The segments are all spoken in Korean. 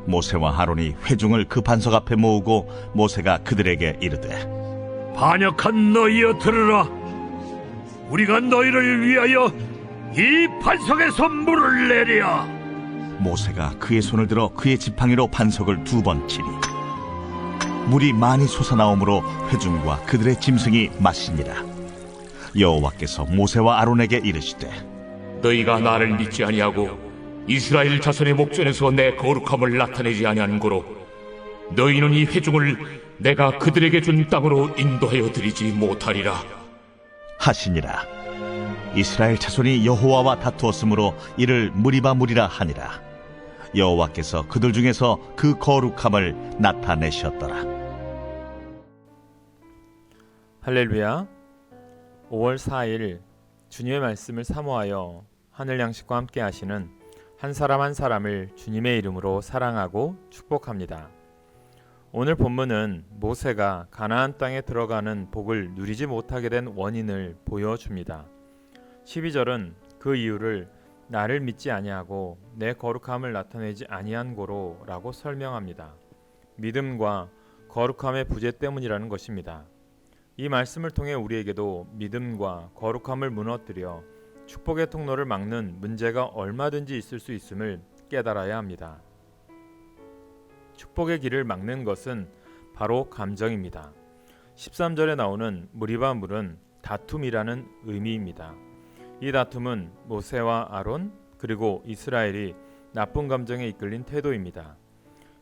모세와 아론이 회중을 그 반석 앞에 모으고 모세가 그들에게 이르되 반역한 너희여 들으라. 우리가 너희를 위하여 이 반석에서 물을 내랴. 모세가 그의 손을 들어 그의 지팡이로 반석을 2번 치니 물이 많이 솟아나오므로 회중과 그들의 짐승이 마시니라. 여호와께서 모세와 아론에게 이르시되 너희가 나를 믿지 아니하고 이스라엘 자손의 목전에서 내 거룩함을 나타내지 아니하는 고로 너희는 이 회중을 내가 그들에게 준 땅으로 인도하여 드리지 못하리라 하시니라. 이스라엘 자손이 여호와와 다투었으므로 이를 무리바 무리라 하니라. 여호와께서 그들 중에서 그 거룩함을 나타내셨더라. 할렐루야. 5월 4일 주님의 말씀을 사모하여 하늘 양식과 함께 하시는 한 사람 한 사람을 주님의 이름으로 사랑하고 축복합니다. 오늘 본문은 모세가 가나안 땅에 들어가는 복을 누리지 못하게 된 원인을 보여줍니다. 12절은 그 이유를 나를 믿지 아니하고 내 거룩함을 나타내지 아니한 고로 라고 설명합니다. 믿음과 거룩함의 부재 때문이라는 것입니다. 이 말씀을 통해 우리에게도 믿음과 거룩함을 무너뜨려 축복의 통로를 막는 문제가 얼마든지 있을 수 있음을 깨달아야 합니다. 축복의 길을 막는 것은 바로 감정입니다. 13절에 나오는 무리바 물은 다툼이라는 의미입니다. 이 다툼은 모세와 아론 그리고 이스라엘이 나쁜 감정에 이끌린 태도입니다.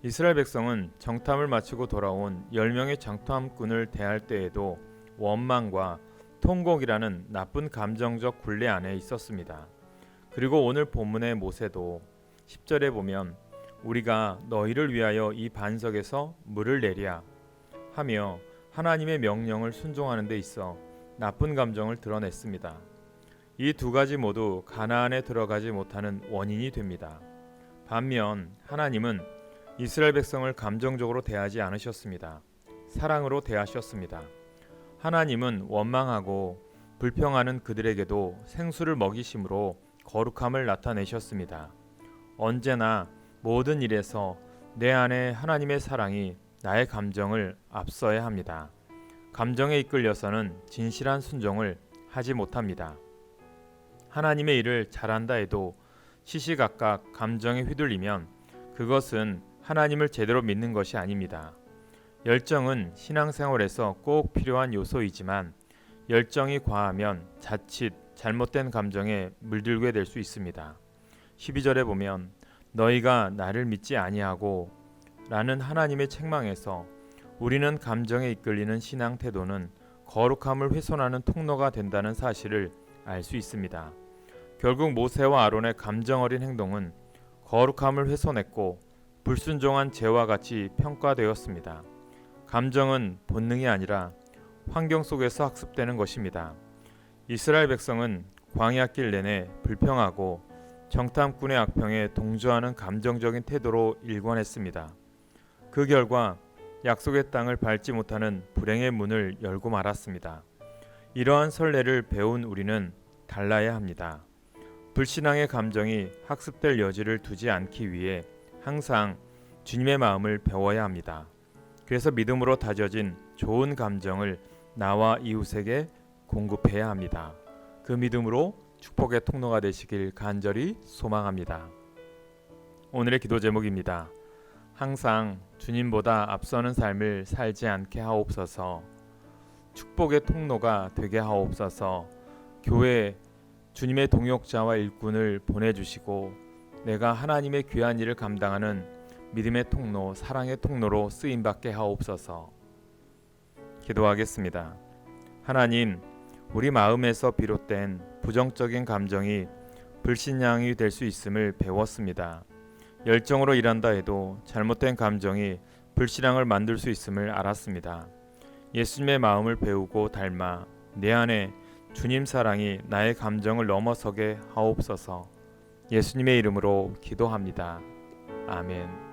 이스라엘 백성은 정탐을 마치고 돌아온 10명의 정탐꾼을 대할 때에도 원망과 통곡이라는 나쁜 감정적 굴레 안에 있었습니다. 그리고 오늘 본문의 모세도 10절에 보면 우리가 너희를 위하여 이 반석에서 물을 내랴 하며 하나님의 명령을 순종하는 데 있어 나쁜 감정을 드러냈습니다. 이 두 가지 모두 가나안에 들어가지 못하는 원인이 됩니다. 반면 하나님은 이스라엘 백성을 감정적으로 대하지 않으셨습니다. 사랑으로 대하셨습니다. 하나님은 원망하고 불평하는 그들에게도 생수를 먹이심으로 거룩함을 나타내셨습니다. 언제나 모든 일에서 내 안에 하나님의 사랑이 나의 감정을 앞서야 합니다. 감정에 이끌려서는 진실한 순종을 하지 못합니다. 하나님의 일을 잘한다 해도 시시각각 감정에 휘둘리면 그것은 하나님을 제대로 믿는 것이 아닙니다. 열정은 신앙생활에서 꼭 필요한 요소이지만 열정이 과하면 자칫 잘못된 감정에 물들게 될 수 있습니다. 12절에 보면 너희가 나를 믿지 아니하고 라는 하나님의 책망에서 우리는 감정에 이끌리는 신앙 태도는 거룩함을 훼손하는 통로가 된다는 사실을 알 수 있습니다. 결국 모세와 아론의 감정 어린 행동은 거룩함을 훼손했고 불순종한 죄와 같이 평가되었습니다. 감정은 본능이 아니라 환경 속에서 학습되는 것입니다. 이스라엘 백성은 광야길 내내 불평하고 정탐꾼의 악평에 동조하는 감정적인 태도로 일관했습니다. 그 결과 약속의 땅을 밟지 못하는 불행의 문을 열고 말았습니다. 이러한 선례를 배운 우리는 달라야 합니다. 불신앙의 감정이 학습될 여지를 두지 않기 위해 항상 주님의 마음을 배워야 합니다. 그래서 믿음으로 다져진 좋은 감정을 나와 이웃에게 공급해야 합니다. 그 믿음으로 축복의 통로가 되시길 간절히 소망합니다. 오늘의 기도 제목입니다. 항상 주님보다 앞서는 삶을 살지 않게 하옵소서. 축복의 통로가 되게 하옵소서. 교회에 주님의 동역자와 일꾼을 보내주시고 내가 하나님의 귀한 일을 감당하는 믿음의 통로, 사랑의 통로로 쓰임받게 하옵소서. 기도하겠습니다. 하나님, 우리 마음에서 비롯된 부정적인 감정이 불신앙이 될 수 있음을 배웠습니다. 열정으로 일한다 해도 잘못된 감정이 불신앙을 만들 수 있음을 알았습니다. 예수님의 마음을 배우고 닮아 내 안에 주님 사랑이 나의 감정을 넘어서게 하옵소서. 예수님의 이름으로 기도합니다. 아멘.